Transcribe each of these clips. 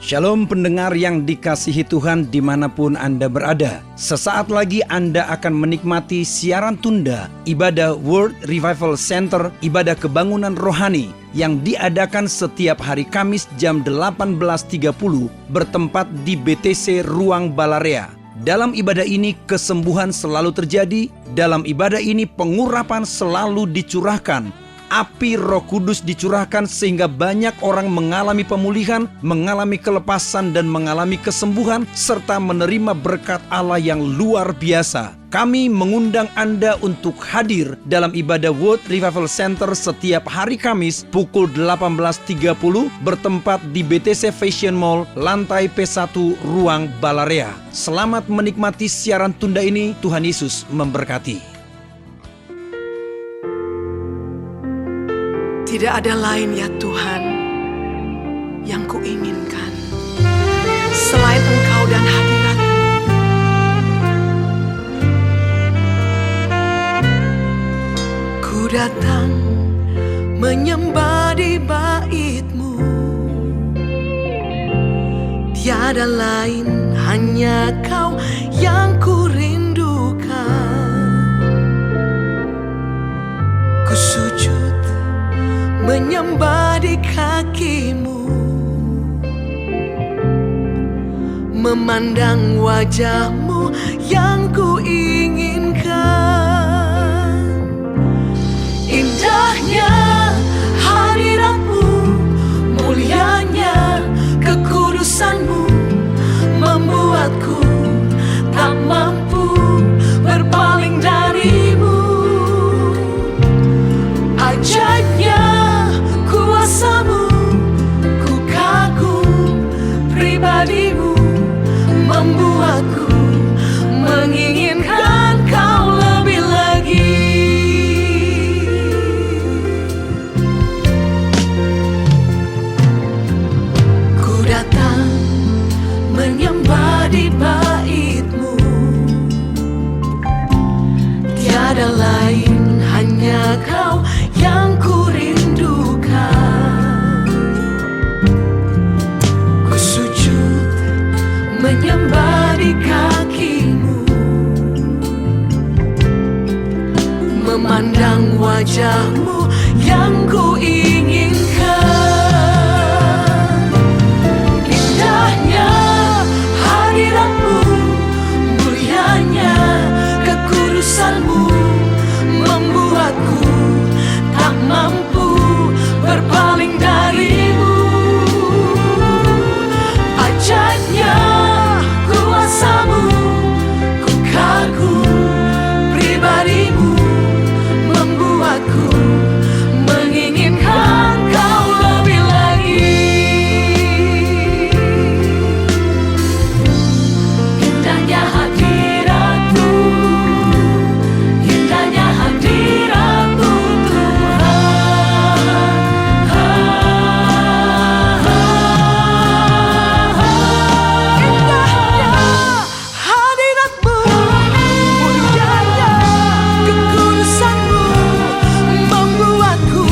Shalom pendengar yang dikasihi Tuhan dimanapun Anda berada. Sesaat lagi Anda akan menikmati siaran tunda ibadah World Revival Center, ibadah kebangunan rohani yang diadakan setiap hari Kamis jam 18.30 bertempat di BTC Ruang Balarea. Dalam ibadah ini kesembuhan selalu terjadi, dalam ibadah ini pengurapan selalu dicurahkan. Api Roh Kudus dicurahkan sehingga banyak orang mengalami pemulihan, mengalami kelepasan dan mengalami kesembuhan serta menerima berkat Allah yang luar biasa. Kami mengundang Anda untuk hadir dalam ibadah World Revival Center setiap hari Kamis pukul 18.30 bertempat di BTC Fashion Mall, lantai P1 Ruang Balarea. Selamat menikmati siaran tunda ini. Tuhan Yesus memberkati. Tidak ada lain ya Tuhan yang kuinginkan selain Engkau dan hadirat-Mu. Ku datang menyembah di bait-Mu, tiada lain hanya Kau yang ku rindukan. Ku sujud menyembah di kaki-Mu, memandang wajah-Mu yang ku inginkan. Indahnya hadirat-Mu, mulianya kekudusan-Mu, membuatku tak mampu berpaling dari-Mu. Ajaibnya kuasa-Mu, ku kagum pribadi-Mu, membuatku menginginkan Kau lebih lagi. Ku datang menyembah di bait-Mu, tiada lain hanya Kau yang ku rindukan. Ku sujud menyembah di kaki-Mu, memandang wajah-Mu yang ku inginkan. Indahnya hadirat-Mu, mulianya kekudusan-Mu, membuatku tak mampu berpaling dari-Mu. Ajaibnya kuasa-Mu, ku kagum pribadi-Mu, membuatku menginginkan Kau lebih lagi. Indahnya hadirat-Mu, indahnya hadirat-Mu Tuhan. Indahnya hadirat-Mu, mulianya kekudusan-Mu, membuatku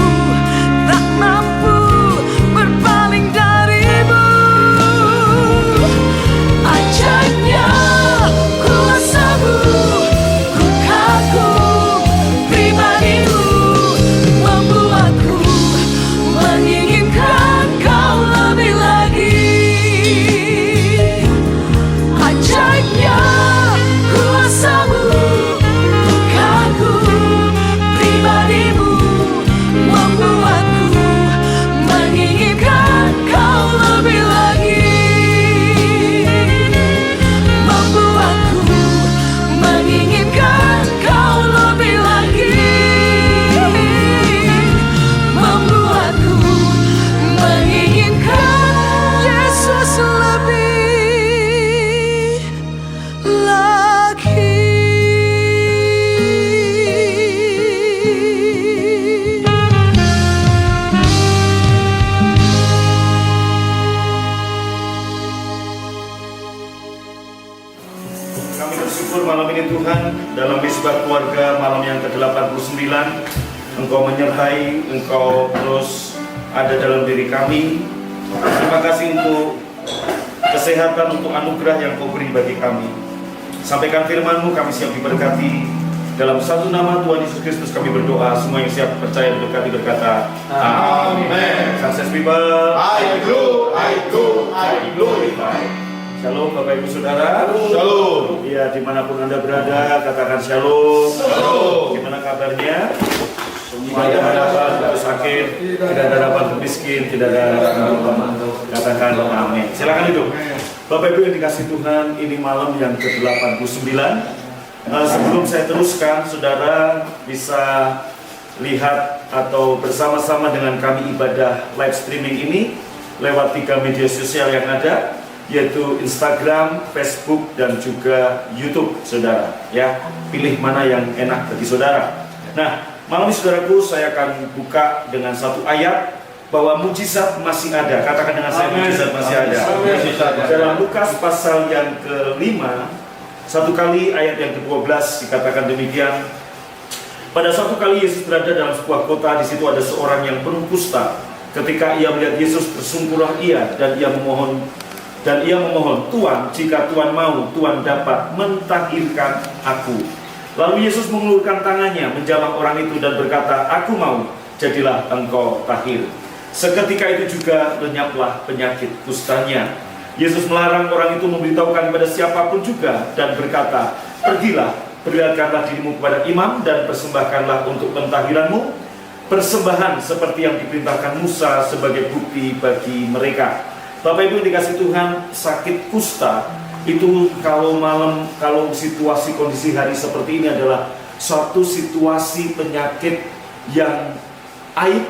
tak mampu berpaling dari-Mu. Ajaibnya kuasa-Mu, ku kagum pribadi-Mu, membuatku menginginkan Kau lebih lagi. Ajaibnya kuasa-Mu, ku kagum pribadi-Mu, membuatku menginginkan Kau lebih lagi. Membuatku menginginkan Kau lebih lagi. Membuatku menginginkan Yesus lebih lagi. Kami bersyukur malam ini Tuhan, dalam misbah keluarga malam yang ke-89 Engkau menyertai, Engkau terus ada dalam diri kami. Terima kasih untuk kesehatan untuk anugerah yang Kau beri bagi kami. Sampaikan firman-Mu, kami siap diberkati. Dalam satu nama Tuhan Yesus Kristus kami berdoa. Semua yang siap percaya diberkati berkata Amin. Sukses people. I glorify. Shalom Bapak Ibu Saudara. Shalom. Ya, dimanapun Anda berada, katakan shalom. Shalom. Gimana kabarnya? Tidak ada harapan untuk sakit, tidak ada harapan untuk miskin, tidak ada harapan untuk katakan amin. Silakan duduk. Bapak Ibu yang dikasih Tuhan, ini malam yang ke-89. Sebelum saya teruskan, saudara bisa lihat atau bersama-sama dengan kami ibadah live streaming ini lewat 3 media sosial yang ada, yaitu Instagram, Facebook, dan juga YouTube, saudara. Ya, pilih mana yang enak bagi saudara. Nah, malam ini saudaraku, saya akan buka dengan satu ayat bahwa mujizat masih ada. Katakan dengan saya, mujizat masih ada. Dalam Lukas pasal yang ke-5, satu kali ayat yang ke-12 dikatakan demikian. Pada suatu kali Yesus berada dalam sebuah kota, di situ ada seorang yang penuh kusta. Ketika ia melihat Yesus, tersungkurlah ia dan ia memohon, Tuhan, jika Tuhan mau, Tuhan dapat mentahirkan aku. Lalu Yesus mengulurkan tangannya, menjamah orang itu dan berkata, aku mau, jadilah engkau tahir. Seketika itu juga lenyaplah penyakit kustanya. Yesus melarang orang itu memberitahukan kepada siapapun juga dan berkata, pergilah, perlihatkanlah dirimu kepada imam dan persembahkanlah untuk pentahiranmu persembahan seperti yang diperintahkan Musa sebagai bukti bagi mereka. Bapak Ibu yang dikasih Tuhan, sakit kusta itu kalau situasi kondisi hari seperti ini adalah suatu situasi penyakit yang aib,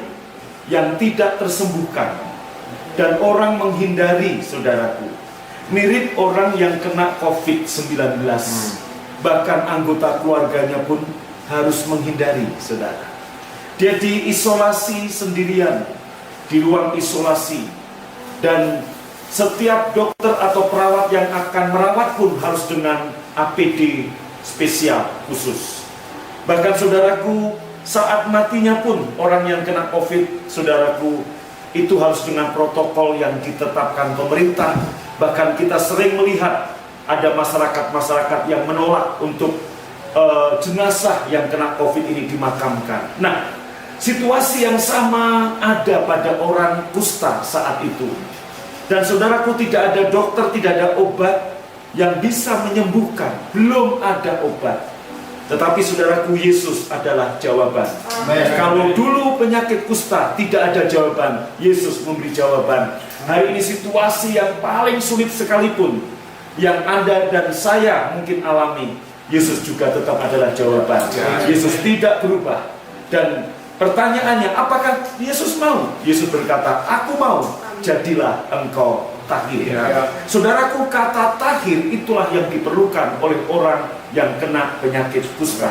yang tidak tersembuhkan. Dan orang menghindari, saudaraku. Mirip orang yang kena COVID-19. Bahkan anggota keluarganya pun harus menghindari, saudara. Dia diisolasi sendirian, di ruang isolasi. Dan setiap dokter atau perawat yang akan merawat pun harus dengan APD spesial khusus. Bahkan saudaraku, saat matinya pun orang yang kena COVID, saudaraku, itu harus dengan protokol yang ditetapkan pemerintah. Bahkan kita sering melihat ada masyarakat-masyarakat yang menolak untuk jenazah yang kena COVID ini dimakamkan. Nah, situasi yang sama ada pada orang kusta saat itu. Dan saudaraku, tidak ada dokter, tidak ada obat yang bisa menyembuhkan. Belum ada obat. Tetapi saudaraku, Yesus adalah jawaban. Amen. Kalau dulu penyakit kusta tidak ada jawaban, Yesus memberi jawaban. Hari ini situasi yang paling sulit sekalipun yang Anda dan saya mungkin alami, Yesus juga tetap adalah jawaban. Yesus tidak berubah. Dan pertanyaannya, apakah Yesus mau? Yesus berkata, aku mau, jadilah engkau tahir. Saudaraku, kata tahir itulah yang diperlukan oleh orang yang kena penyakit kusta.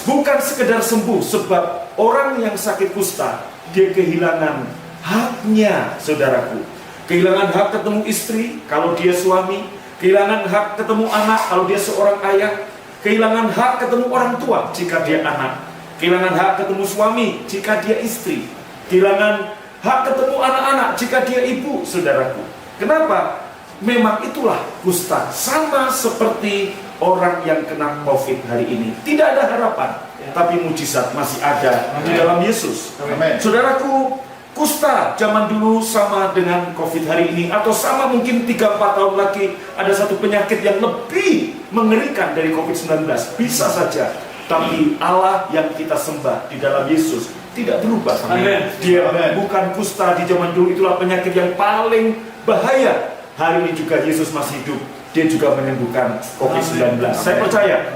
Bukan sekedar sembuh, sebab orang yang sakit kusta, dia kehilangan haknya, saudaraku. Kehilangan hak ketemu istri kalau dia suami, kehilangan hak ketemu anak kalau dia seorang ayah, kehilangan hak ketemu orang tua jika dia anak, kehilangan hak ketemu suami jika dia istri, kehilangan hak ketemu anak-anak jika dia ibu, saudaraku. Kenapa? Memang itulah kusta, sama seperti orang yang kena COVID hari ini. Tidak ada harapan, tapi mujizat masih ada di dalam Yesus. Amen. Saudaraku, kusta zaman dulu sama dengan COVID hari ini, atau sama mungkin 3-4 tahun lagi ada satu penyakit yang lebih mengerikan dari COVID-19. Bisa saja, tapi Allah yang kita sembah di dalam Yesus tidak berubah. Amen. Dia Amen. bukan kusta di zaman dulu, itulah penyakit yang paling bahaya. Hari ini juga Yesus masih hidup. Dia juga menyembuhkan COVID-19. Saya percaya,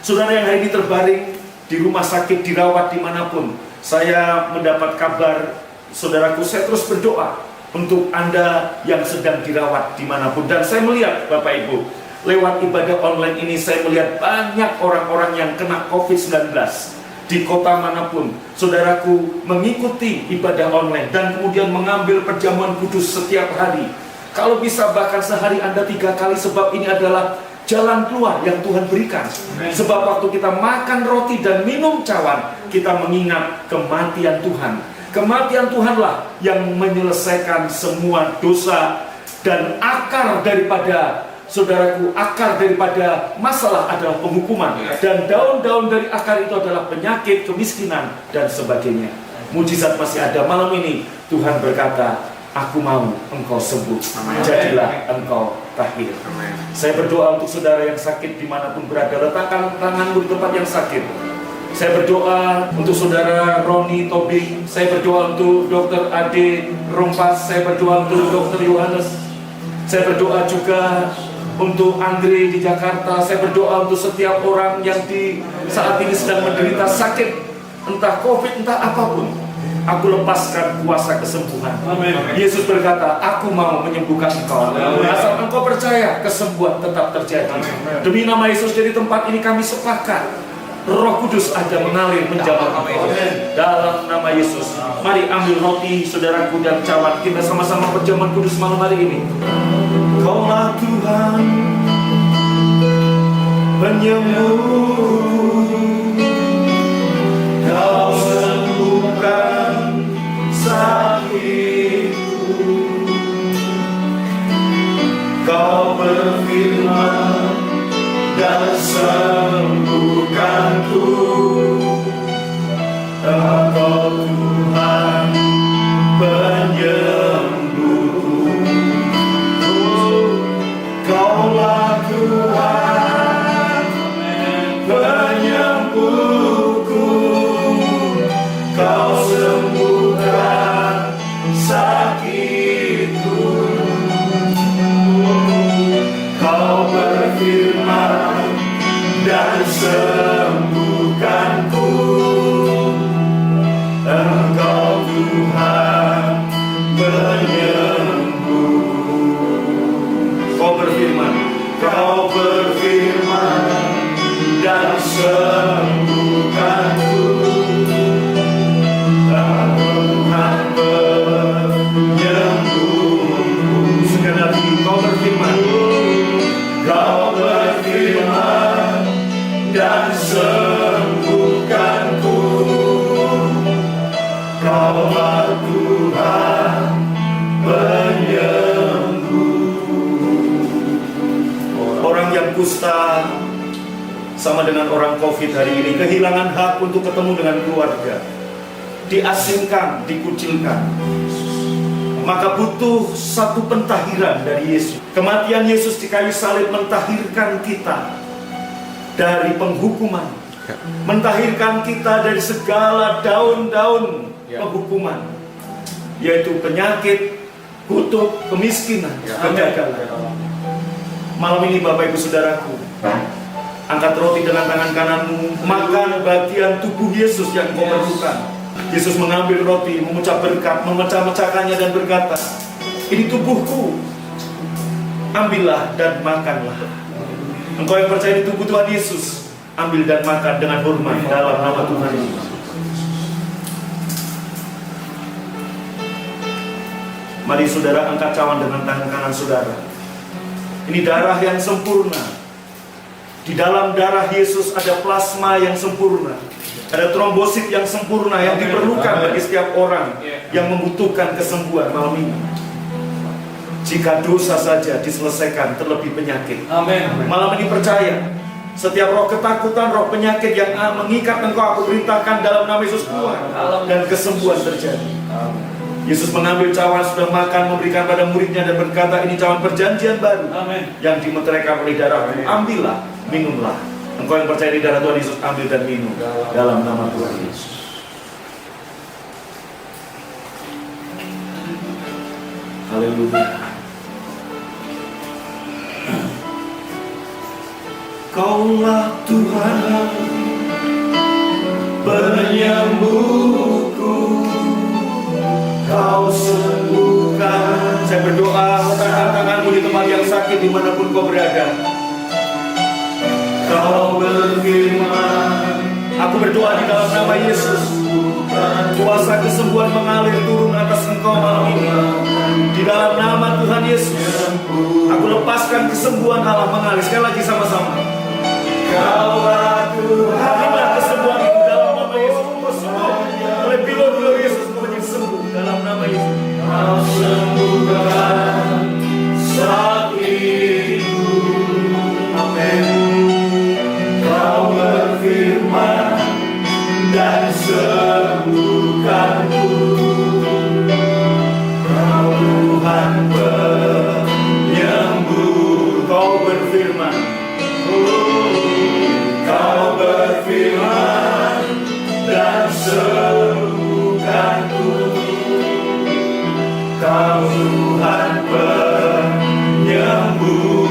saudara yang hari ini terbaring di rumah sakit, dirawat dimanapun, saya mendapat kabar, saudaraku, saya terus berdoa untuk Anda yang sedang dirawat dimanapun. Dan saya melihat, Bapak Ibu, lewat ibadah online ini, saya melihat banyak orang-orang yang kena COVID-19 di kota manapun. Saudaraku, mengikuti ibadah online dan kemudian mengambil perjamuan kudus setiap hari. Kalau bisa bahkan sehari Anda 3 kali, sebab ini adalah jalan keluar yang Tuhan berikan. Sebab waktu kita makan roti dan minum cawan, kita mengingat kematian Tuhan. Kematian Tuhanlah yang menyelesaikan semua dosa Dan akar daripada, saudaraku, akar daripada masalah adalah penghukuman. Dan daun-daun dari akar itu adalah penyakit, kemiskinan, dan sebagainya. Mujizat masih ada. Malam ini Tuhan berkata, aku mau engkau sembuh. Jadilah engkau tahir. Saya berdoa untuk saudara yang sakit dimanapun berada. Letakkan tanganmu di tempat yang sakit. Saya berdoa untuk saudara Roni Tobing. Saya berdoa untuk Dr. Ade Rompas. Saya berdoa untuk Dr. Yohanes. Saya berdoa juga untuk Andre di Jakarta. Saya berdoa untuk setiap orang yang di saat ini sedang menderita sakit, entah COVID, entah apapun. Aku lepaskan kuasa kesembuhan. Amin. Yesus berkata, aku mau menyembuhkan engkau. Asal engkau percaya, kesembuhan tetap terjadi. Amin. Demi nama Yesus, dari tempat ini kami sepakat, Roh Kudus ada mengalir menjamah engkau. Dalam nama Yesus. Mari ambil roti, saudaraku dan cawan. Kita sama-sama perjamuan kudus malam hari ini. Kaulah Tuhan penyembuh, Kau sembuhkan sakitku. Kau berfirman dan sembuhkanku. Engkau Tuhan penyembuhku. Kaulah Tuhan penyembuhku. Kau sembuhkan sakitku. Kau berfirman dan sembuhkanku. Engkau Tuhan penyembuh. Kau berfirman dan sembuhkanku. Tuhan penyembuh. Sekali lagi, kau berfirman dan sembuhkanku. Kaulah Tuhan penyembuh. Orang yang kusta sama dengan orang COVID hari ini, kehilangan hak untuk ketemu dengan keluarga, diasingkan, dikucilkan. Maka butuh satu pentahiran dari Yesus. Kematian Yesus di kayu salib mentahirkan kita dari penghukuman, mentahirkan kita dari segala daun-daun penghukuman, yaitu penyakit, kutuk, kemiskinan, kegagalan. Malam ini Bapak Ibu Saudaraku, angkat roti dengan tangan kananmu, makan bagian tubuh Yesus yang kau perlukan. Yesus mengambil roti, mengucap berkat, memecah-mecahkannya dan berkata, ini tubuhku, ambillah dan makanlah. Engkau yang percaya di tubuh Tuhan Yesus, ambil dan makan dengan hormat dalam nama Tuhan Yesus. Mari saudara angkat cawan dengan tangan kanan saudara. Ini darah yang sempurna. Di dalam darah Yesus ada plasma yang sempurna. Ada trombosit yang sempurna yang diperlukan bagi setiap orang yang membutuhkan kesembuhan malam ini. Jika dosa saja diselesaikan, terlebih penyakit. Amin. Malam ini percaya, setiap roh ketakutan, roh penyakit yang mengikat engkau, aku perintahkan dalam nama Yesus keluar, dan kesembuhan terjadi. Yesus mengambil cawan, sudah makan, memberikan pada muridnya dan berkata, ini cawan perjanjian baru. Amin. Yang dimeteraikan oleh darahku. Ambillah, minumlah. Engkau yang percaya di darah Tuhan Yesus, ambil dan minum dalam nama Tuhan Yesus. Haleluya. Kaulah Tuhan penyembuhku. Kau sembuhkan. Saya berdoa, letakkan tanganmu di tempat yang sakit dimanapun kau berada. Kau berfirman, aku berdoa di dalam nama Yesus, kuasa kesembuhan mengalir turun atas engkau malam ini. Di dalam nama Tuhan Yesus, aku lepaskan kesembuhan Allah mengalir. Sekali lagi sama-sama. Kaulah Tuhan. Terima kesembuhan itu dalam nama Yesus. Kau sembuh oleh pilur-pilur Yesus, kau menjadi sembuh dalam nama Yesus. Kau sembuhkan Tuhan penyembuh.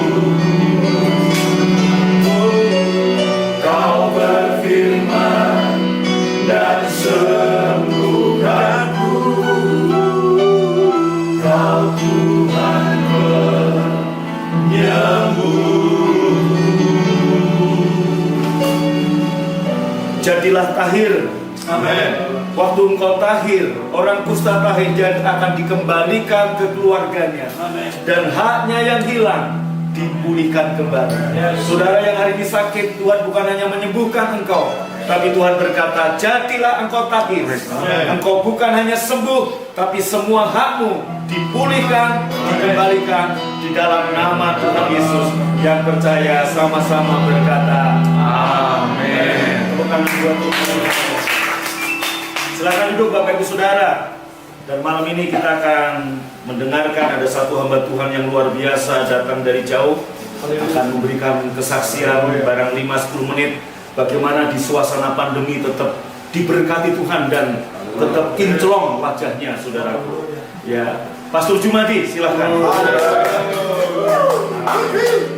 Kau berfirman dan sembuhkanku. Kau Tuhan penyembuh. Jadilah tahir. Amin. Waktu engkau tahir, orang kusta tahir dan akan dikembalikan ke keluarganya. Amin. Dan haknya yang hilang dipulihkan kembali. Saudara yang hari ini sakit, Tuhan bukan hanya menyembuhkan engkau, tapi Tuhan berkata, jadilah engkau tahir. Engkau bukan hanya sembuh, tapi semua hakmu dipulihkan, dikembalikan di dalam nama Tuhan Yesus. Yang percaya sama-sama berkata, amin. Tepuk tangan buat Tuhan. Silakan duduk Bapak Ibu Saudara. Dan malam ini kita akan mendengarkan ada satu hamba Tuhan yang luar biasa datang dari jauh, akan memberikan kesaksian barang 5-10 menit bagaimana di suasana pandemi tetap diberkati Tuhan dan tetap kinclong wajahnya, saudaraku. Ya, Pastor Jumadi, silakan.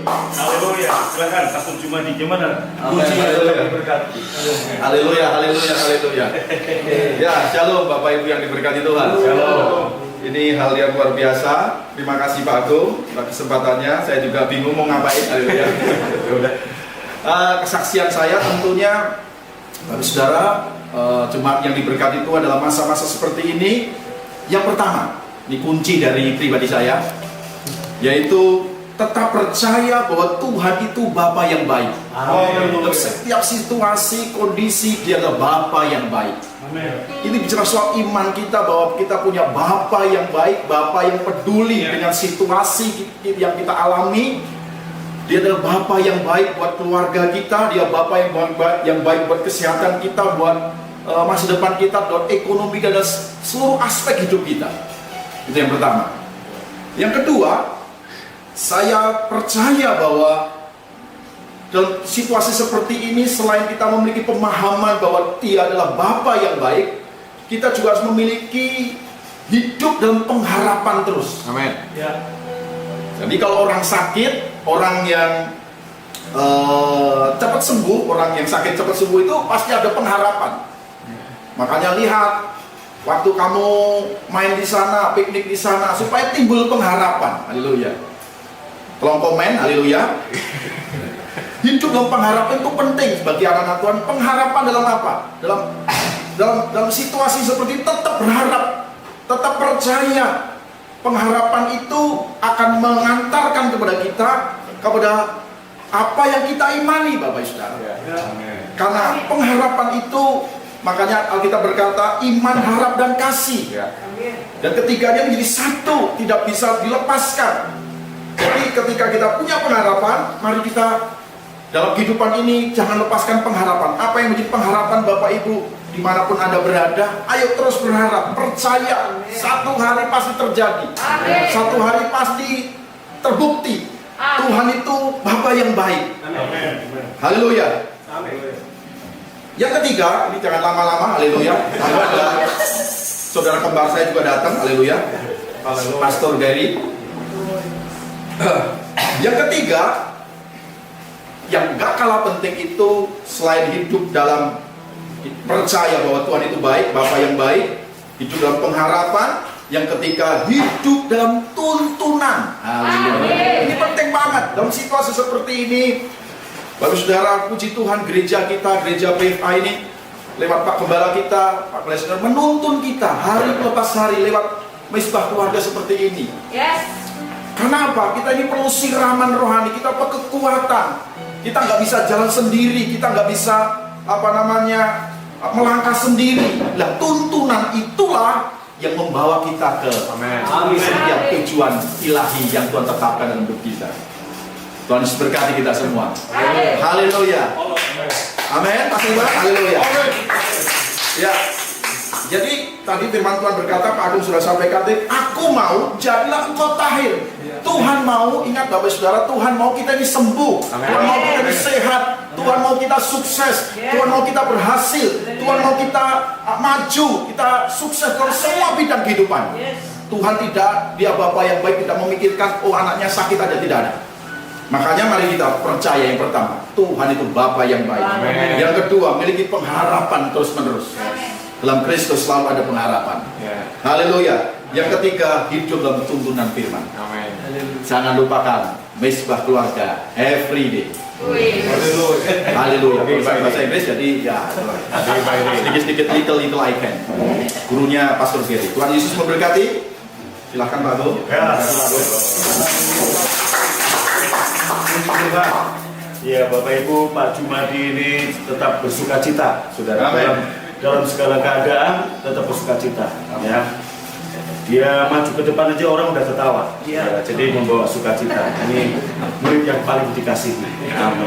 Haleluya, silakan Pastor Jumadi. Gimana? Pujian diberkati. Haleluya, haleluya, haleluya. Ya, shalom Bapak Ibu yang diberkati Tuhan. Shalom. Ini hal yang luar biasa. Terima kasih Pak Agung atas kesempatannya. Saya juga bingung mau ngapain. Haleluya. Ya udah. Kesaksian saya tentunya, saudara, jemaat yang diberkati Tuhan dalam masa-masa seperti ini. Yang pertama, ini kunci dari pribadi saya, yaitu tetap percaya bahwa Tuhan itu Bapa yang baik. Dalam setiap situasi, kondisi, Dia adalah Bapa yang baik. Amen. Ini bicara soal iman kita, bahwa kita punya Bapa yang baik, Bapa yang peduli dengan situasi yang kita alami. Dia adalah Bapa yang baik buat keluarga kita, Dia Bapa yang baik buat kesehatan kita, buat masa depan kita, buat ekonomi dan seluruh aspek hidup kita. Itu yang pertama. Yang kedua, saya percaya bahwa dalam situasi seperti ini, selain kita memiliki pemahaman bahwa Dia adalah Bapa yang baik, kita juga harus memiliki hidup dalam pengharapan terus. Amin. Ya. Jadi kalau orang sakit, orang yang cepat sembuh, orang yang sakit cepat sembuh itu pasti ada pengharapan. Makanya lihat, waktu kamu main di sana, piknik di sana, supaya timbul pengharapan. Haleluya. Tolong komen, haleluya. Hidup dalam pengharapan itu penting bagi anak-anak Tuhan. Pengharapan dalam apa? Dalam situasi seperti ini tetap berharap, tetap percaya. Pengharapan itu akan mengantarkan kepada kita kepada apa yang kita imani, Bapak Ibu Saudara. Karena pengharapan itu, makanya Alkitab berkata iman, harap dan kasih. Dan ketiganya menjadi satu, tidak bisa dilepaskan. Jadi ketika kita punya pengharapan, mari kita dalam kehidupan ini jangan lepaskan pengharapan. Apa yang menjadi pengharapan Bapak Ibu dimanapun Anda berada, ayo terus berharap, percaya. Amin. Satu hari pasti terjadi. Amin. Satu hari pasti terbukti. Amin. Tuhan itu Bapa yang baik. Amin. Haleluya. Yang ketiga, ini jangan lama-lama, haleluya. Ada saudara kembar saya juga datang, haleluya. Pastor Gary. Yang ketiga, yang gak kalah penting itu, selain hidup dalam percaya bahwa Tuhan itu baik, Bapa yang baik, hidup dalam pengharapan, yang ketika hidup dalam tuntunan. Haleluya. Ini penting banget dalam situasi seperti ini. Bapak Saudara, puji Tuhan, gereja kita, gereja PFA ini, lewat Pak Gembala kita, Pak Glesner, menuntun kita hari lepas hari lewat Misbah Keluarga seperti ini. Yes. Karena apa? Kita ini perlu siraman rohani, kita perlu kekuatan. Kita nggak bisa jalan sendiri, kita nggak bisa melangkah sendiri. Nah, tuntunan itulah yang membawa kita ke setiap tujuan ilahi yang Tuhan tetapkan dalam hidup kita. Tuhan Yesus berkati kita semua. Haleluya. Amin. Pasti banget. Haleluya. Ya. Jadi tadi firman Tuhan berkata, Pak Agung sudah sampaikan, aku mau jadilah engkau tahir. Tuhan mau, ingat Bapak Saudara, Tuhan mau kita ini sembuh. Tuhan mau kita ini sehat. Tuhan mau kita sukses. Tuhan mau kita berhasil. Tuhan mau kita maju, kita sukses dalam semua bidang kehidupan. Tuhan dia Bapa yang baik, tidak memikirkan oh anaknya sakit aja, tidak ada. Makanya mari kita percaya yang pertama, Tuhan itu Bapa yang baik. Amen. Yang kedua, miliki pengharapan terus-menerus. Dalam Kristus selalu ada pengharapan. Haleluya. Yang ketiga, hidup dalam tuntunan firman. Amin. Jangan lupakan Mesbah Keluarga every day. Haleluya. Kalau pakai bahasa Inggris jadi ya sedikit-sedikit little I can. Gurunya Pastor Gary. Tuhan Yesus memberkati. Silahkan Pak Agung. Ya Bapak Ibu, Pak Jumadi ini tetap bersuka cita, saudara. Dalam segala keadaan tetap bersuka cita. Ya. Dia maju ke depan aja orang udah ketawa. Ya, jadi membawa sukacita. Ini murid yang paling dikasihi. Amin.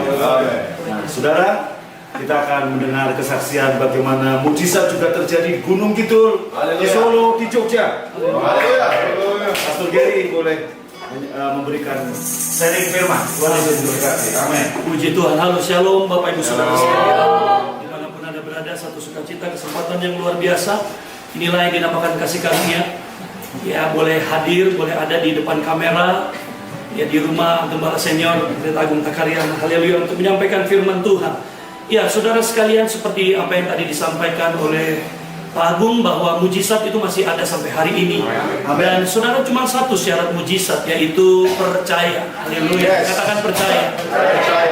Nah, saudara, kita akan mendengar kesaksian bagaimana mujizat juga terjadi di Gunung Kidul, di Solo, di Jogja. Pastor Gary boleh memberikan sharing firman. Tuhan Yesus memberkati. Amin. Puji Tuhan. Halo, shalom Bapak Ibu Saudara sekalian. Dimanapun Anda berada, satu sukacita, kesempatan yang luar biasa. Inilah yang dinamakan kasih karunia. Ya, boleh hadir, boleh ada di depan kamera, ya di rumah Gembala Senior Pendeta Agung Takarian, haleluya, untuk menyampaikan firman Tuhan. Ya, saudara sekalian, seperti apa yang tadi disampaikan oleh Pak Agung, bahwa mujizat itu masih ada sampai hari ini. Dan saudara, cuma satu syarat mujizat, yaitu percaya. Haleluya, katakan percaya.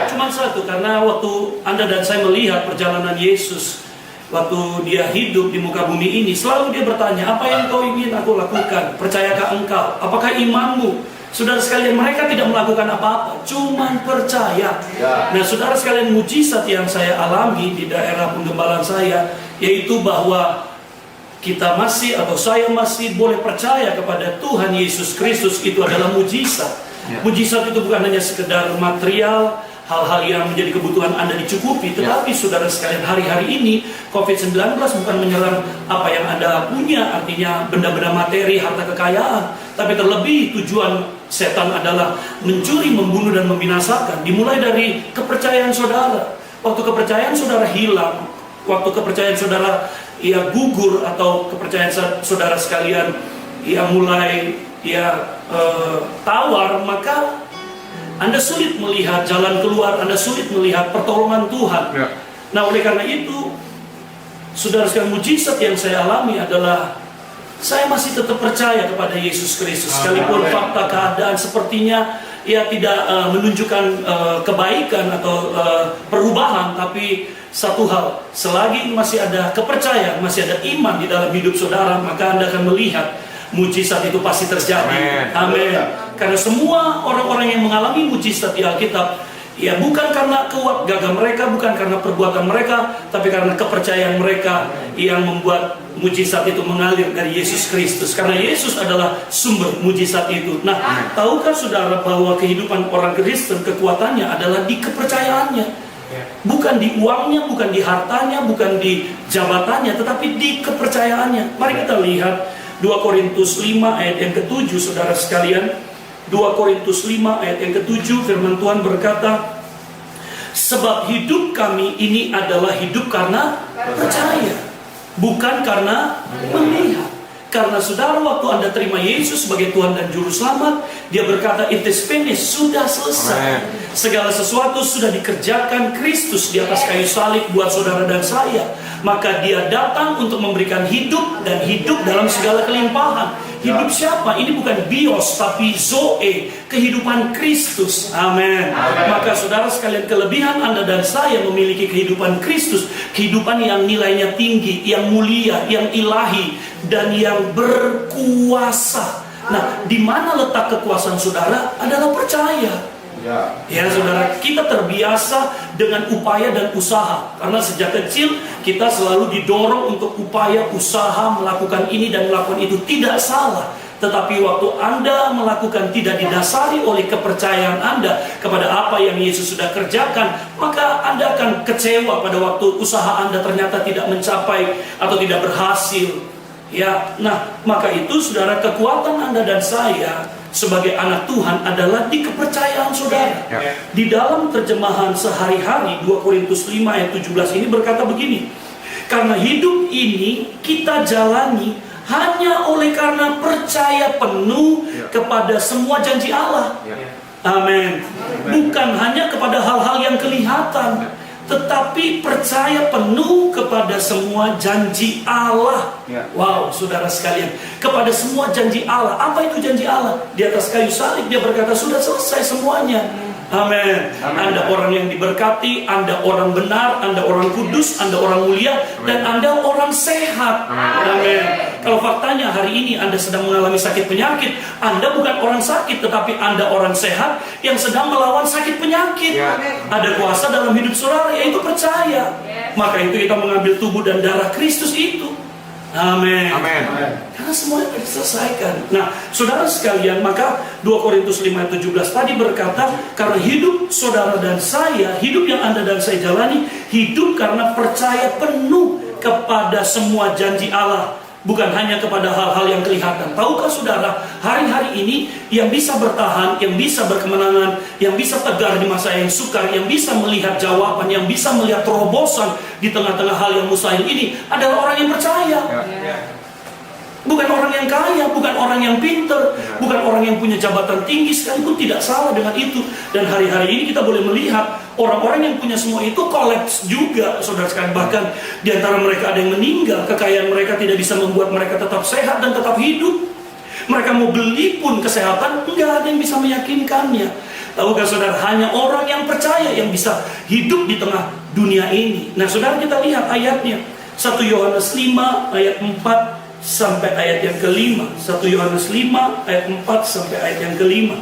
Cuma satu, karena waktu Anda dan saya melihat perjalanan Yesus waktu dia hidup di muka bumi ini, selalu dia bertanya, apa yang kau ingin aku lakukan? Percayakah engkau? Apakah imanmu? Saudara sekalian, mereka tidak melakukan apa-apa, cuman percaya. Nah, saudara sekalian, mujizat yang saya alami di daerah penggembalaan saya, yaitu bahwa kita masih, atau saya masih boleh percaya kepada Tuhan Yesus Kristus, itu adalah mujizat. Mujizat itu bukan hanya sekedar material, hal-hal yang menjadi kebutuhan Anda dicukupi, tetapi saudara sekalian, hari-hari ini COVID-19 bukan menyerang apa yang Anda punya, artinya benda-benda materi, harta kekayaan, tapi terlebih tujuan setan adalah mencuri, membunuh, dan membinasakan. Dimulai dari kepercayaan saudara. Waktu kepercayaan saudara hilang, waktu kepercayaan saudara gugur, atau kepercayaan saudara sekalian mulai tawar, maka Anda sulit melihat jalan keluar, Anda sulit melihat pertolongan Tuhan. Nah, oleh karena itu, saudara sekalian, mujizat yang saya alami adalah saya masih tetap percaya kepada Yesus Kristus, sekalipun fakta keadaan sepertinya tidak menunjukkan kebaikan atau perubahan, tapi satu hal, selagi masih ada kepercayaan, masih ada iman di dalam hidup saudara, maka Anda akan melihat mujizat itu pasti terjadi. Amin. Karena semua orang-orang yang mengalami mujizat di Alkitab, bukan karena kuat gagah mereka, bukan karena perbuatan mereka, tapi karena kepercayaan mereka yang membuat mujizat itu mengalir dari Yesus Kristus. Karena Yesus adalah sumber mujizat itu. Nah, tahukah saudara bahwa kehidupan orang Kristen kekuatannya adalah di kepercayaannya? Bukan di uangnya, bukan di hartanya, bukan di jabatannya, tetapi di kepercayaannya. Mari kita lihat 2 Korintus 5 ayat yang ke-7, saudara sekalian. 2 Korintus 5 ayat yang ke-7, firman Tuhan berkata, sebab hidup kami ini adalah hidup karena percaya, bukan karena melihat. Karena saudara, waktu Anda terima Yesus sebagai Tuhan dan Juru Selamat, Dia berkata, it is finished, sudah selesai. Segala sesuatu sudah dikerjakan Kristus di atas kayu salib buat saudara dan saya. Maka Dia datang untuk memberikan hidup, dan hidup dalam segala kelimpahan. Hidup siapa? Ini bukan bios, tapi zoe, kehidupan Kristus. Amin. Maka saudara sekalian, kelebihan Anda dan saya memiliki kehidupan Kristus, kehidupan yang nilainya tinggi, yang mulia, yang ilahi, dan yang berkuasa. Nah, di mana letak kekuasaan saudara? Adalah percaya. Ya saudara, kita terbiasa dengan upaya dan usaha. Karena sejak kecil kita selalu didorong untuk upaya, usaha, melakukan ini dan melakukan itu. Tidak salah. Tetapi waktu Anda melakukan tidak didasari oleh kepercayaan Anda kepada apa yang Yesus sudah kerjakan, maka Anda akan kecewa pada waktu usaha Anda ternyata tidak mencapai atau tidak berhasil. Maka itu saudara, kekuatan Anda dan saya sebagai anak Tuhan adalah di kepercayaan saudara. Di dalam terjemahan sehari-hari 2 Korintus 5 ayat 17 ini berkata begini, karena hidup ini kita jalani hanya oleh karena percaya penuh kepada semua janji Allah. Amin. Bukan hanya kepada hal-hal yang kelihatan, tetapi percaya penuh kepada semua janji Allah. Wow, saudara sekalian, kepada semua janji Allah. Apa itu janji Allah? Di atas kayu salib dia berkata, sudah selesai semuanya. Amin. Anda orang yang diberkati, Anda orang benar, Anda orang kudus, Anda orang mulia, dan Anda orang sehat. Amin. Kalau faktanya hari ini Anda sedang mengalami sakit penyakit, Anda bukan orang sakit, tetapi Anda orang sehat yang sedang melawan sakit penyakit. Ada kuasa dalam hidup saudara, yaitu percaya. Maka itu kita mengambil tubuh dan darah Kristus itu. Amin. Karena semuanya diselesaikan. Nah, saudara sekalian, maka 2 Korintus 5:17 tadi berkata, karena hidup saudara dan saya, hidup yang Anda dan saya jalani, hidup karena percaya penuh kepada semua janji Allah, bukan hanya kepada hal-hal yang kelihatan. Tahukah saudara, hari-hari ini yang bisa bertahan, yang bisa berkemenangan, yang bisa tegar di masa yang sukar, yang bisa melihat jawaban, yang bisa melihat terobosan di tengah-tengah hal yang mustahil ini adalah orang yang percaya. Bukan orang yang kaya, bukan orang yang pintar, bukan orang yang punya jabatan tinggi, sekalipun tidak salah dengan itu. Dan hari-hari ini kita boleh melihat orang-orang yang punya semua itu kolaps juga, saudara sekalian. Bahkan di antara mereka ada yang meninggal. Kekayaan mereka tidak bisa membuat mereka tetap sehat dan tetap hidup. Mereka mau beli pun kesehatan, enggak ada yang bisa meyakinkannya. Tahukah saudara, hanya orang yang percaya yang bisa hidup di tengah dunia ini. Nah saudara, kita lihat ayatnya, 1 Yohanes 5 ayat 4 sampai ayat yang kelima. 1 Yohanes 5 ayat 4 sampai ayat yang kelima.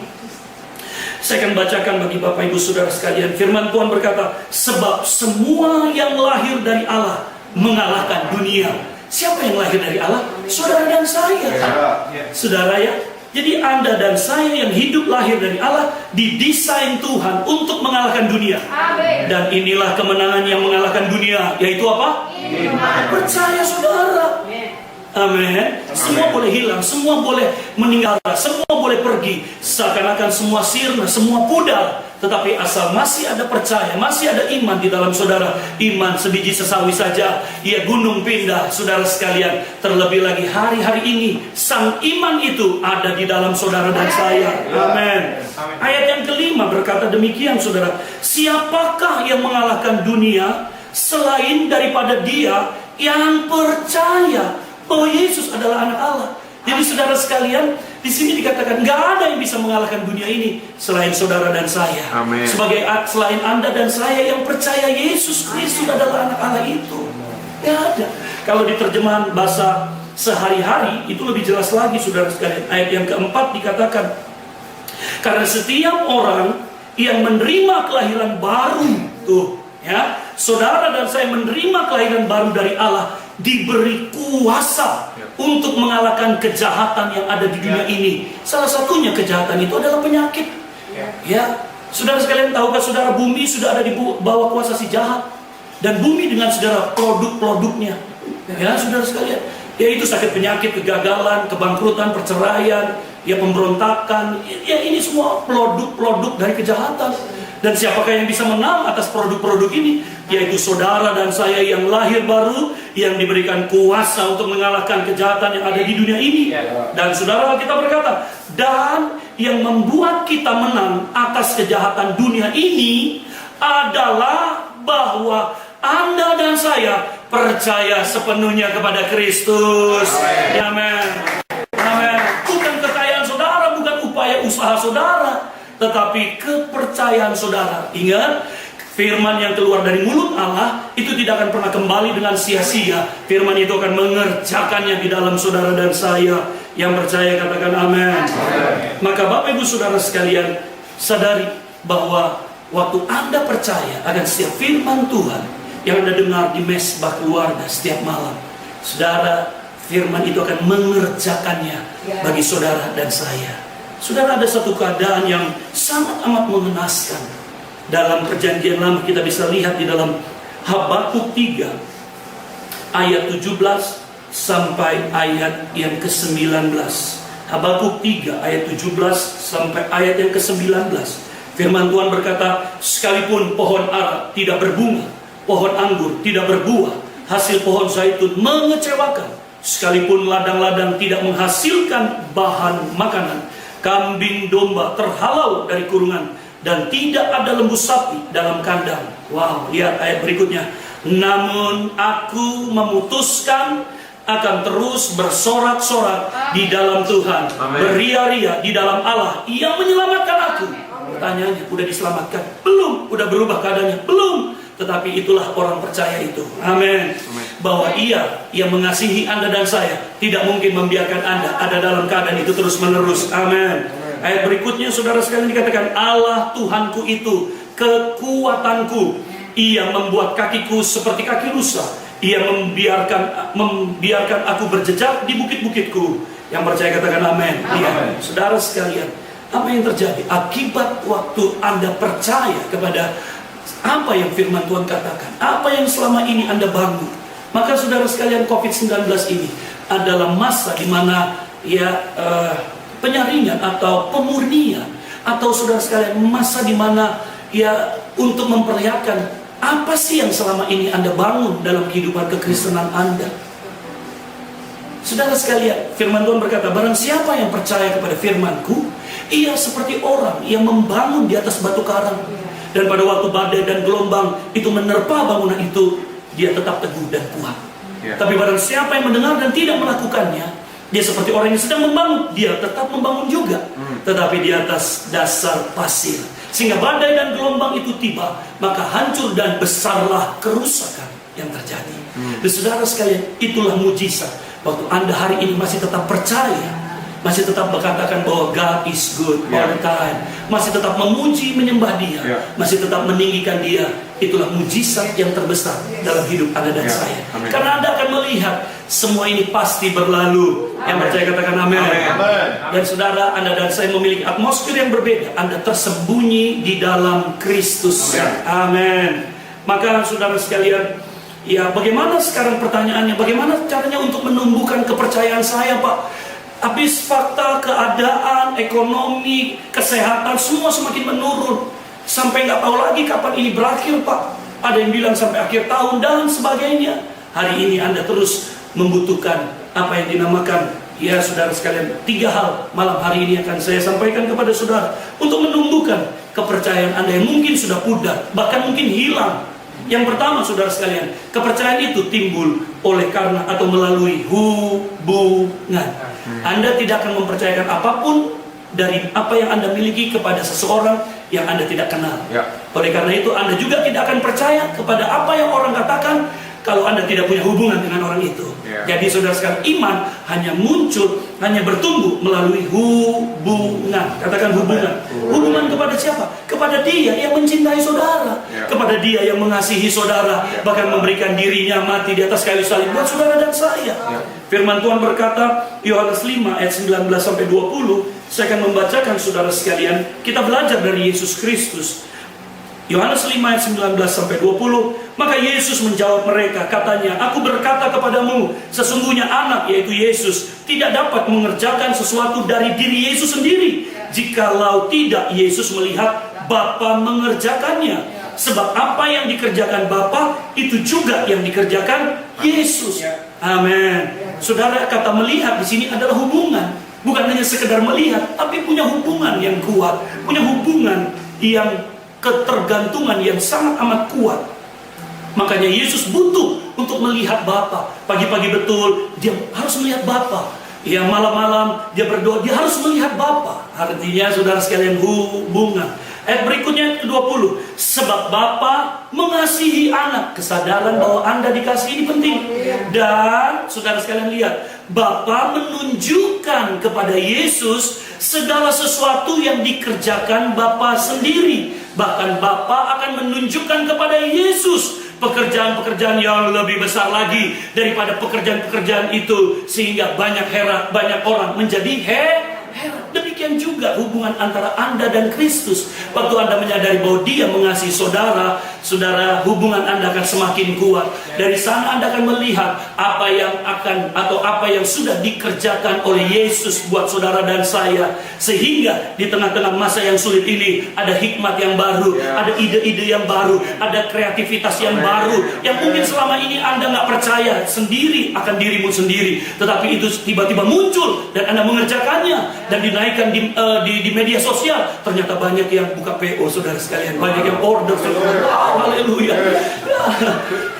Saya akan bacakan bagi Bapak Ibu Saudara sekalian. Firman Tuhan berkata, sebab semua yang lahir dari Allah mengalahkan dunia. Siapa yang lahir dari Allah? Saudara dan saya. Saudara ya. Jadi Anda dan saya yang hidup lahir dari Allah didesain Tuhan untuk mengalahkan dunia. Dan inilah kemenangan yang mengalahkan dunia, yaitu apa? Iman. Percaya saudara. Amin. Semua boleh hilang, semua boleh meninggal, semua boleh pergi, seakan-akan semua sirna, semua pudar. Tetapi asal masih ada percaya, masih ada iman di dalam saudara. Iman sebiji sesawi saja, ia gunung pindah. Saudara sekalian, terlebih lagi hari-hari ini sang iman itu ada di dalam saudara dan saya. Amin. Ayat yang kelima berkata demikian, saudara. Siapakah yang mengalahkan dunia selain daripada dia yang percaya bahwa Yesus adalah anak Allah? Jadi saudara sekalian, di sini dikatakan nggak ada yang bisa mengalahkan dunia ini selain saudara dan saya. Amin. Selain Anda dan saya yang percaya Yesus Kristus adalah anak Allah itu, nggak ada. Kalau di terjemahan bahasa sehari-hari itu lebih jelas lagi, saudara sekalian. Ayat yang keempat dikatakan, karena setiap orang yang menerima kelahiran baru, tuh ya, saudara dan saya menerima kelahiran baru dari Allah, diberi kuasa untuk mengalahkan kejahatan yang ada di dunia ini. Salah satunya kejahatan itu adalah penyakit. Ya, saudara sekalian, tahukah saudara, bumi sudah ada di bawah kuasa si jahat, dan bumi dengan saudara produk-produknya. Ya, saudara sekalian, yaitu sakit penyakit, kegagalan, kebangkrutan, perceraian, ya pemberontakan. Ya, ini semua produk-produk dari kejahatan. Dan siapakah yang bisa menang atas produk-produk ini? Yaitu saudara dan saya yang lahir baru, yang diberikan kuasa untuk mengalahkan kejahatan yang ada di dunia ini. Dan saudara, kita berkata, dan yang membuat kita menang atas kejahatan dunia ini adalah bahwa Anda dan saya percaya sepenuhnya kepada Kristus. Amin. Amin. Bukan kekayaan saudara, bukan upaya usaha saudara, tetapi kepercayaan saudara. Ingat, firman yang keluar dari mulut Allah itu tidak akan pernah kembali dengan sia-sia. Firman itu akan mengerjakannya di dalam saudara dan saya. Yang percaya katakan amin. Maka Bapak Ibu Saudara sekalian, sadari bahwa waktu Anda percaya akan setiap firman Tuhan yang Anda dengar di mesbah keluarga setiap malam, saudara, firman itu akan mengerjakannya bagi saudara dan saya. Saudara, ada satu keadaan yang sangat amat mengenaskan dalam perjanjian lama. Kita bisa lihat di dalam Habakuk 3 ayat 17 sampai ayat yang ke-19. Habakuk 3 ayat 17 sampai ayat yang ke-19. Firman Tuhan berkata, sekalipun pohon ara tidak berbunga, pohon anggur tidak berbuah, hasil pohon zaitun mengecewakan, Sekalipun ladang-ladang tidak menghasilkan bahan makanan, kambing domba terhalau dari kurungan, dan tidak ada lembu sapi dalam kandang. Wow, lihat ayat berikutnya. Namun aku memutuskan akan terus bersorak-sorak di dalam Tuhan, beria-ria di dalam Allah yang menyelamatkan aku. Pertanyaannya, udah diselamatkan? Belum. Udah berubah keadaannya? Belum. Tetapi itulah orang percaya itu. Amin. Bahwa Ia yang mengasihi Anda dan saya tidak mungkin membiarkan Anda ada dalam keadaan itu terus menerus. Amin. Ayat berikutnya saudara sekalian dikatakan, Allah Tuhanku itu kekuatanku. Ia membuat kakiku seperti kaki rusa. Ia membiarkan aku berjejak di bukit-bukitku. Yang percaya katakan amin. Iya, saudara sekalian, apa yang terjadi akibat waktu Anda percaya kepada apa yang firman Tuhan katakan, apa yang selama ini Anda bangun? Maka saudara sekalian, COVID-19 ini adalah masa di mana penyaringan atau pemurnian, atau saudara sekalian masa di mana untuk memperlihatkan apa sih yang selama ini Anda bangun dalam kehidupan kekristenan Anda. Saudara sekalian, firman Tuhan berkata, barang siapa yang percaya kepada firman-Ku, ia seperti orang yang membangun di atas batu karang. Dan pada waktu badai dan gelombang itu menerpa bangunan itu, dia tetap teguh dan kuat. Tapi barang siapa yang mendengar dan tidak melakukannya, dia seperti orang yang sedang membangun, dia tetap membangun juga, tetapi di atas dasar pasir. Sehingga badai dan gelombang itu tiba, maka hancur dan besarlah kerusakan yang terjadi. Dan saudara sekalian, itulah mujizat. Waktu Anda hari ini masih tetap percaya, masih tetap berkatakan bahwa God is good all the time, masih tetap memuji, menyembah Dia, masih tetap meninggikan Dia, itulah mujizat yang terbesar dalam hidup Anda dan saya. Karena Anda akan melihat semua ini pasti berlalu. Yang percaya katakan amin. Dan saudara, Anda dan saya memiliki atmosfer yang berbeda. Anda tersembunyi di dalam Kristus. Amin. Maka saudara sekalian, bagaimana sekarang pertanyaannya, bagaimana caranya untuk menumbuhkan kepercayaan saya, Pak? Habis fakta, keadaan, ekonomi, kesehatan semua semakin menurun, sampai nggak tahu lagi kapan ini berakhir, Pak. Ada yang bilang sampai akhir tahun dan sebagainya. Hari ini Anda terus membutuhkan apa yang dinamakan, saudara sekalian, 3 hal malam hari ini akan saya sampaikan kepada saudara untuk menumbuhkan kepercayaan Anda yang mungkin sudah pudar, bahkan mungkin hilang. Yang pertama, saudara sekalian, kepercayaan itu timbul oleh karena atau melalui hubungan. Anda tidak akan mempercayakan apapun dari apa yang Anda miliki kepada seseorang yang Anda tidak kenal. Oleh karena itu, Anda juga tidak akan percaya kepada apa yang orang katakan kalau Anda tidak punya hubungan dengan orang itu. Jadi saudara sekalian, iman hanya muncul, hanya bertumbuh melalui hubungan. Katakan hubungan. Hubungan kepada siapa? Kepada Dia yang mencintai saudara, kepada Dia yang mengasihi saudara, bahkan memberikan dirinya mati di atas kayu salib buat saudara dan saya. Firman Tuhan berkata, Yohanes 5 ayat 19 sampai 20. Saya akan membacakan saudara sekalian. Kita belajar dari Yesus Kristus. Yohanes 5 ayat 19 sampai 20. Maka Yesus menjawab mereka, katanya, aku berkata kepadamu, sesungguhnya anak, yaitu Yesus, tidak dapat mengerjakan sesuatu dari diri Yesus sendiri, jikalau tidak Yesus melihat Bapa mengerjakannya. Sebab apa yang dikerjakan Bapa, itu juga yang dikerjakan Yesus. Amin. Saudara, kata melihat di sini adalah hubungan. Bukan hanya sekedar melihat, tapi punya hubungan yang kuat, punya hubungan yang ketergantungan yang sangat amat kuat. Makanya Yesus butuh untuk melihat Bapa. Pagi-pagi betul dia harus melihat Bapa. Malam-malam dia berdoa, dia harus melihat Bapa. Artinya saudara sekalian, hubungan. Ayat berikutnya ke-20. Sebab Bapa mengasihi anak. Kesadaran bahwa Anda dikasihi ini penting. Dan saudara sekalian lihat, Bapa menunjukkan kepada Yesus segala sesuatu yang dikerjakan Bapa sendiri. Bahkan Bapa akan menunjukkan kepada Yesus pekerjaan-pekerjaan yang lebih besar lagi daripada pekerjaan-pekerjaan itu, sehingga banyak orang menjadi heran. Demikian demikian juga hubungan antara Anda dan Kristus. Waktu Anda menyadari bahwa Dia mengasihi saudara, saudara, hubungan Anda akan semakin kuat. Dari sana Anda akan melihat apa yang sudah dikerjakan oleh Yesus buat saudara dan saya, sehingga di tengah-tengah masa yang sulit ini ada hikmat yang baru, ada ide-ide yang baru, ada kreativitas yang baru, yang mungkin selama ini Anda nggak percaya sendiri akan dirimu sendiri, tetapi itu tiba-tiba muncul dan Anda mengerjakannya dan dinaikkan di media sosial. Ternyata banyak yang buka PO, saudara sekalian, banyak yang order. Wow, haleluya,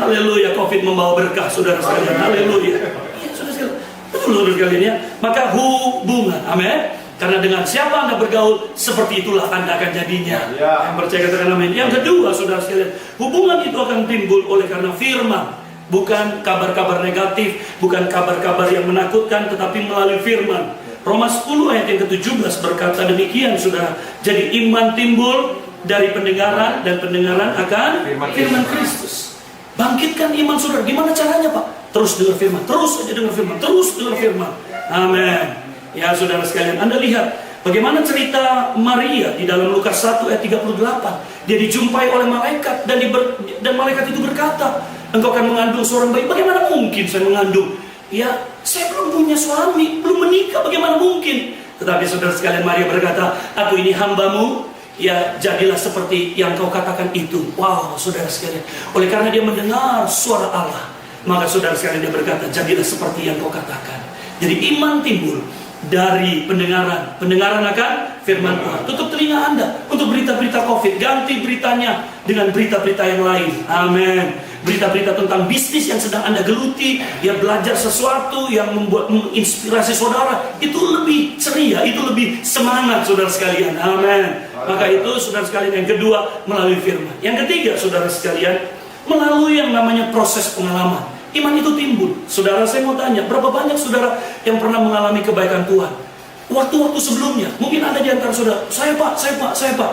haleluya. Covid membawa berkah, saudara sekalian, haleluya. Ya, saudara sekalian, betul, saudara sekalian ya. Maka hubungan, amin. Karena dengan siapa Anda bergaul, seperti itulah Anda akan jadinya. Yang percaya katakan amin. Yang kedua, saudara sekalian, hubungan itu akan timbul oleh karena firman. Bukan kabar-kabar negatif, bukan kabar-kabar yang menakutkan, tetapi melalui firman. Roma 10 ayat yang ke-17 berkata demikian, saudara. Jadi iman timbul dari pendengaran, dan pendengaran akan firman Kristus. Bangkitkan iman saudara. Gimana caranya, Pak? Terus dengar firman, terus aja dengar firman, terus dengar firman. Amin. Ya, saudara sekalian, Anda lihat bagaimana cerita Maria di dalam Lukas 1 ayat 38. Dia dijumpai oleh malaikat dan malaikat itu berkata, engkau akan mengandung seorang bayi. Bagaimana mungkin saya mengandung? Ya, saya belum punya suami, belum menikah, bagaimana mungkin? Tetapi saudara sekalian, Maria berkata, aku ini hambamu, ya jadilah seperti yang kau katakan itu. Wow, saudara sekalian, oleh karena dia mendengar suara Allah, maka saudara sekalian dia berkata, jadilah seperti yang kau katakan. Jadi iman timbul dari pendengaran akan firman Tuhan. Tutup telinga Anda untuk berita-berita Covid, ganti beritanya dengan berita-berita yang lain. Amin. Berita-berita tentang bisnis yang sedang Anda geluti, ya belajar sesuatu yang menginspirasi saudara, itu lebih ceria, itu lebih semangat, saudara sekalian. Amin. Maka itu, saudara sekalian, yang kedua melalui firman. Yang ketiga, saudara sekalian, melalui yang namanya proses pengalaman. Iman itu timbul. Saudara, saya mau tanya, berapa banyak saudara yang pernah mengalami kebaikan Tuhan? Waktu-waktu sebelumnya, mungkin ada di antara saudara, saya pak.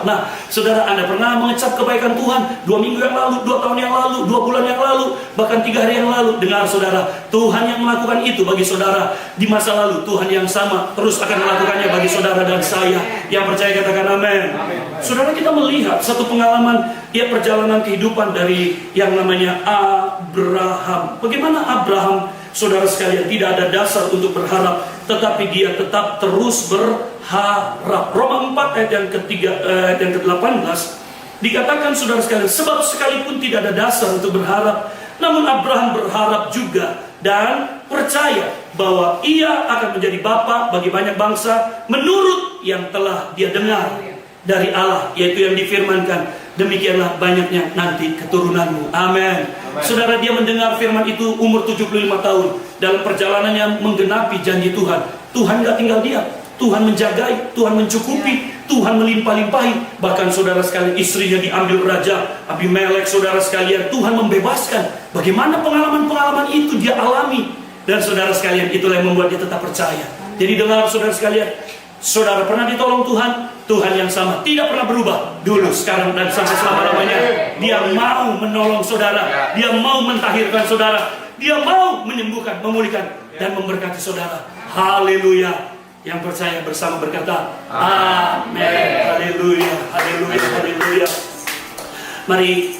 Nah, saudara, Anda pernah mengecap kebaikan Tuhan 2 minggu yang lalu, 2 tahun yang lalu, 2 bulan yang lalu, bahkan 3 hari yang lalu. Dengar saudara, Tuhan yang melakukan itu bagi saudara di masa lalu, Tuhan yang sama terus akan melakukannya bagi saudara dan saya. Yang percaya katakan amin. Saudara, kita melihat satu pengalaman, ya, perjalanan kehidupan dari yang namanya Abraham. Bagaimana Abraham, saudara sekalian, tidak ada dasar untuk berharap, tetapi dia tetap terus berharap. Roma 4 ayat yang ke-18 dikatakan, saudara sekalian, sebab sekalipun tidak ada dasar untuk berharap, namun Abraham berharap juga dan percaya bahwa ia akan menjadi bapa bagi banyak bangsa menurut yang telah dia dengar dari Allah, yaitu yang difirmankan, demikianlah banyaknya nanti keturunanmu. Amin. Saudara, dia mendengar firman itu umur 75 tahun. Dalam perjalanannya menggenapi janji Tuhan. Tuhan gak tinggal diam, Tuhan menjagai, Tuhan mencukupi, Tuhan melimpah-limpahi. Bahkan saudara sekalian, istrinya diambil Raja Abimelek, saudara sekalian. Tuhan membebaskan. Bagaimana pengalaman-pengalaman itu dia alami. Dan saudara sekalian, itulah yang membuat dia tetap percaya. Jadi dengar saudara sekalian, saudara pernah ditolong Tuhan, Tuhan yang sama, tidak pernah berubah dulu, sekarang, dan sampai selama-lamanya. Dia mau menolong saudara, dia mau mentahirkan saudara, dia mau menyembuhkan, memulihkan, dan memberkati saudara. Haleluya. Yang percaya bersama berkata amin. Haleluya, haleluya, haleluya. Mari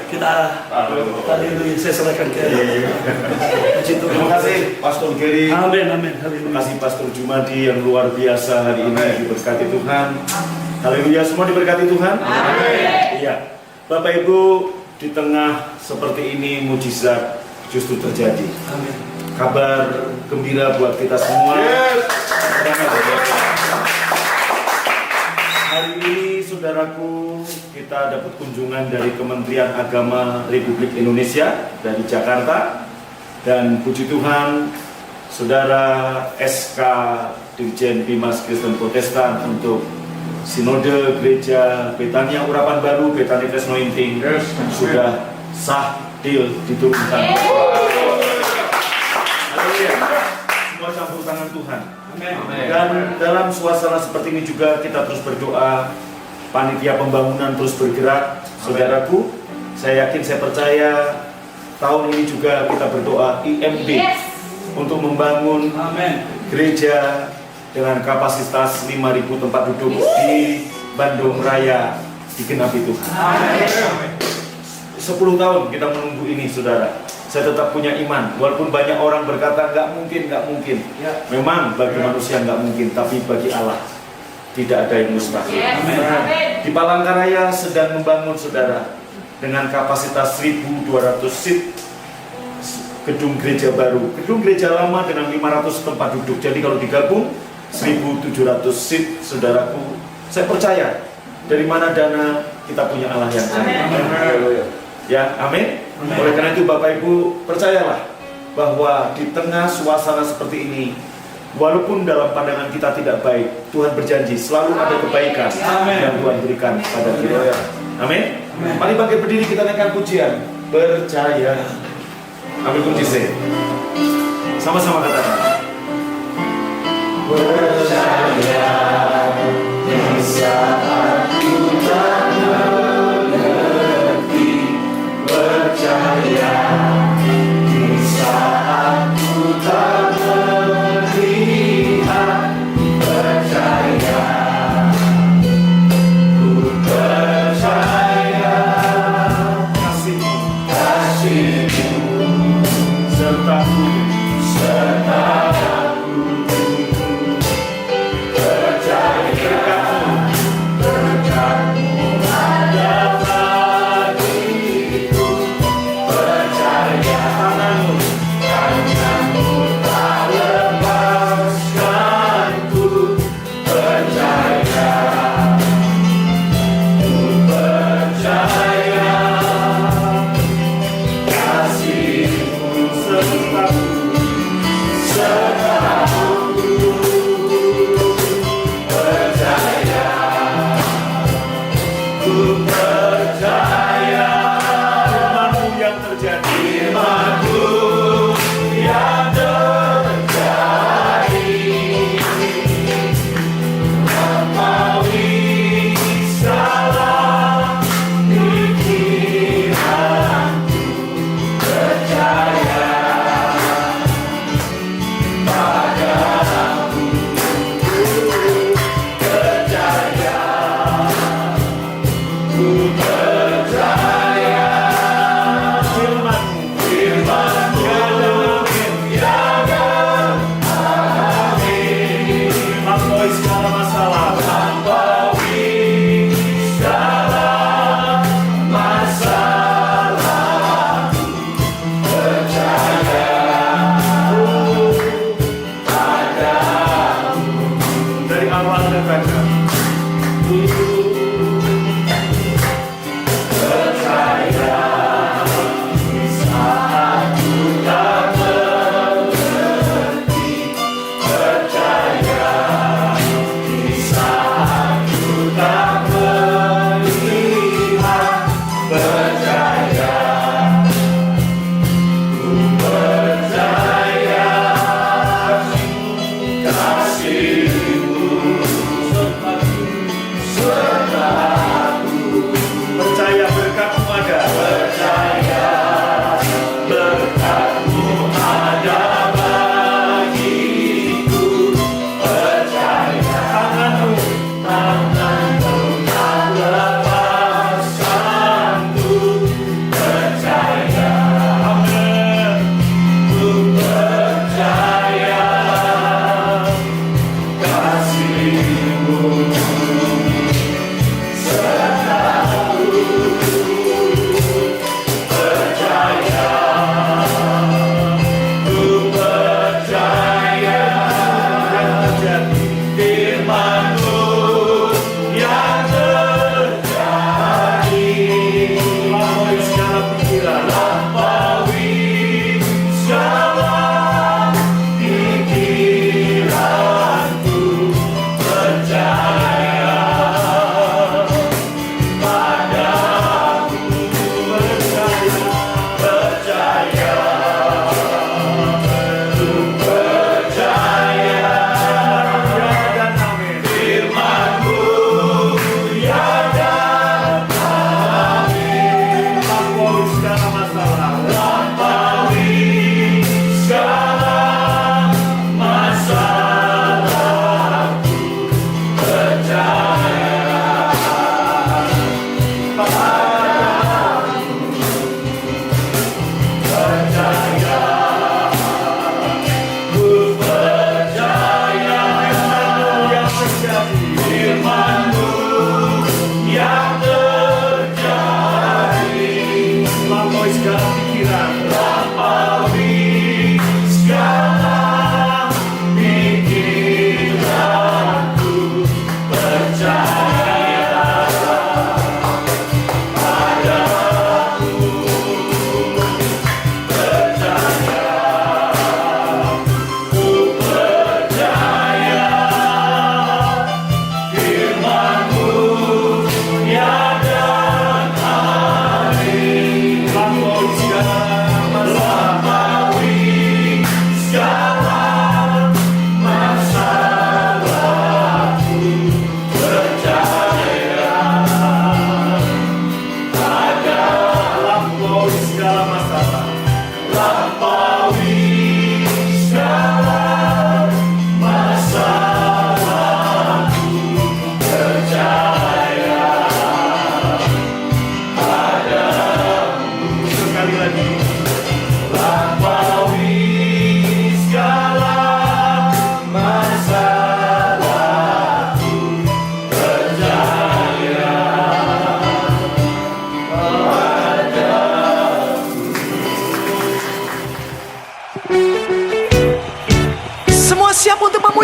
kita haleluya, saya serahkan ke Terima kasih Pastor Gary. Amin, amin, haleluya. Terima kasih Pastor Jumadi yang luar biasa hari ini, diberkati Tuhan. Haleluya, semua diberkati Tuhan. Amin. Iya, Bapak Ibu, di tengah seperti ini mujizat justru terjadi. Amin. Kabar gembira buat kita semua. Hari ini, saudaraku, kita dapat kunjungan dari Kementerian Agama Republik Indonesia dari Jakarta. Dan puji Tuhan, saudara SK Dirjen Bimas Kristen Protestan untuk Sinode Gereja Betania Urapan Baru, Betania Fresh Anointing, sudah sah deal diturunkan. Haleluya. Semua campur tangan Tuhan. Dan dalam suasana seperti ini juga kita terus berdoa. Panitia pembangunan terus bergerak. Saudaraku, saya yakin, saya percaya tahun ini juga kita berdoa IMB untuk membangun gereja dengan kapasitas 5.000 tempat duduk di Bandung Raya digenapi Tuhan. 10 tahun kita menunggu ini, saudara. Saya tetap punya iman, walaupun banyak orang berkata nggak mungkin. Memang bagi manusia nggak mungkin, tapi bagi Allah tidak ada yang mustahil. Di Palangkaraya sedang membangun, saudara, dengan kapasitas 1.200 seat gedung gereja baru. Gedung gereja lama dengan 500 tempat duduk. Jadi kalau digabung 1.700 seat, saudaraku. Saya percaya dari mana dana, kita punya Allah yang kaya. Ya, amin. Oleh karena itu Bapak Ibu, percayalah bahwa di tengah suasana seperti ini, walaupun dalam pandangan kita tidak baik, Tuhan berjanji selalu ada kebaikan yang Tuhan berikan pada kita. Amin. Mari bangkit berdiri, kita naikkan pujian. Percaya. Ambil kunci C. Sama-sama katakan. Percaya di saat ku tak mengerti. Percaya di saat ku tak melihat. Percaya, ku percaya kasih-Mu serta-Ku percaya berkat-Mu ada bagiku. Percaya tangan-Mu tak lepaskanku. Percaya, ku percaya kasih-Mu serta-Ku. Percaya, ku percaya firman-Mu yang terjadi. Firman-Mu yang terjadi. Melampaui segala pikiranku. Percaya padamu. Percaya, ku percaya firman-Mu yang amin. Melampaui segala masalah. Melampaui segala masalah. Percaya padamu. Dari awal dan akhir. Percaya di saat ku tak mengerti. Percaya di saat ku tak melihat. Percaya, ku percaya kasih-Mu serta-Ku.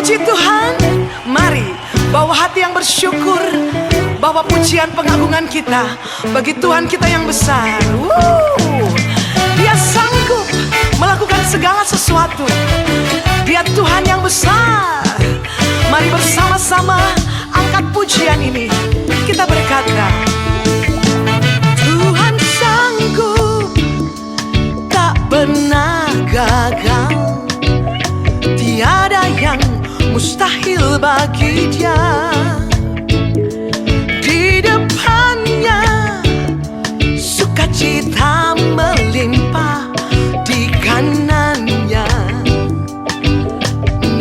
Puji Tuhan, mari bawa hati yang bersyukur, bawa pujian pengagungan kita bagi Tuhan kita yang besar. Dia sanggup melakukan segala sesuatu. Dia Tuhan yang besar. Mari bersama-sama angkat pujian ini. Kita berkata, Tuhan sanggup, tak pernah gagal. Tiada yang mustahil bagi Dia. Di depannya sukacita melimpah, di kanannya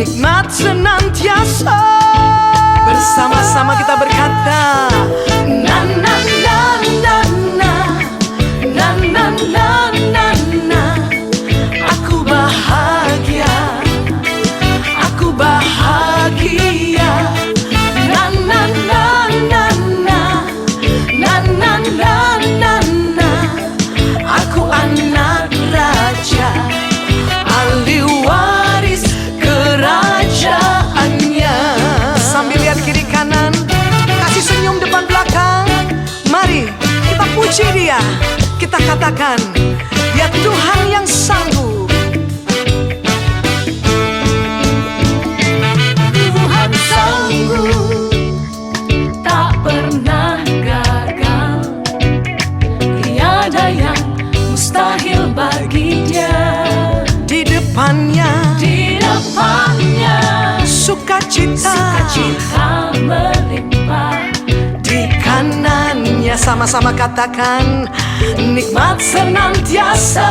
nikmat senantiasa. Bersama-sama kita berkata, na na na na na, na na na na na. Aku bahagia, aku bahagia. Na na na na na, na na na na na. Aku anak raja, ahli waris kerajaannya. Sambil lihat kiri kanan, kasih senyum depan belakang. Mari kita puji Dia, kita katakan, Dia Tuhan yang sanggup. Tuhan sanggup, tak pernah gagal. Tiada yang mustahil bagi Dia. Di depannya sukacita melimpah, di kanannya. Sama-sama katakan, nikmat senantiasa.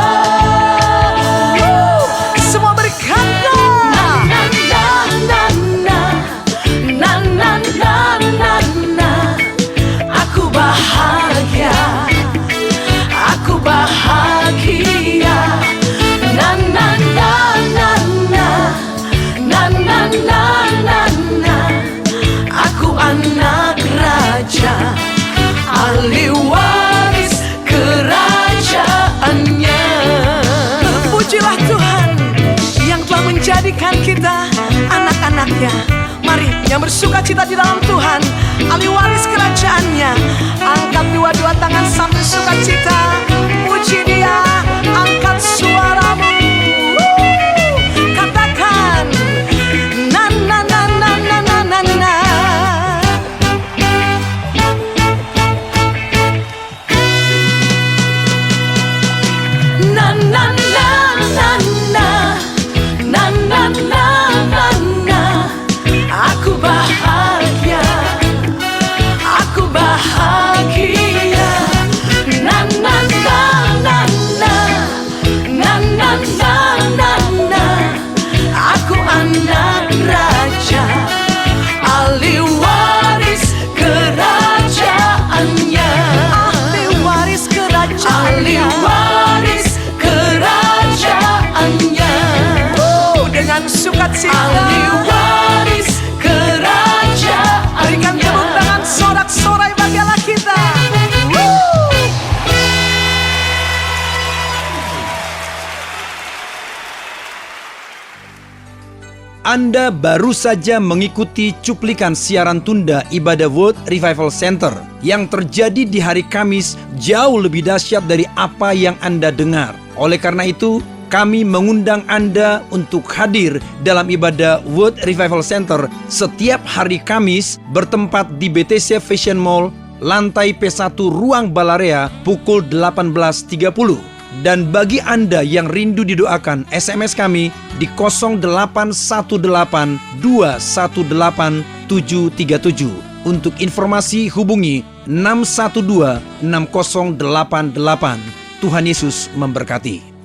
Semua berkata, na na na na, na na na na na. aku bahagia, aku bahagia. Na na na na na, na na na na na. Aku anak raja, ahli waris kerajaannya. Pujilah Tuhan yang telah menjadikan kita anak-anaknya. Mari yang bersukacita di dalam Tuhan, ahli waris kerajaannya, angkat dua-dua tangan sambil sukacita. Puji Dia, angkat suaramu. Katakan, na na na na na na na na. Na na na na na, na na na na na. Aku bahagia, aku bahagia. Na na na na na, na na na na na. Aku anak raja, ahli waris kerajaannya. Ahli waris kerajaannya, ahli waris kerajaannya. Dengan sukacita, ahli waris kerajaan. Berikan tepuk tangan sorak-sorai bagi Allah kita. Anda baru saja mengikuti cuplikan siaran tunda ibadah World Revival Center yang terjadi di hari Kamis jauh lebih dahsyat dari apa yang Anda dengar. Oleh karena itu, kami mengundang Anda untuk hadir dalam ibadah World Revival Center setiap hari Kamis bertempat di BTC Fashion Mall, lantai P1 Ruang Balarea pukul 18.30. Dan bagi Anda yang rindu didoakan, SMS kami di 0818218737. Untuk informasi hubungi 6126088. Tuhan Yesus memberkati.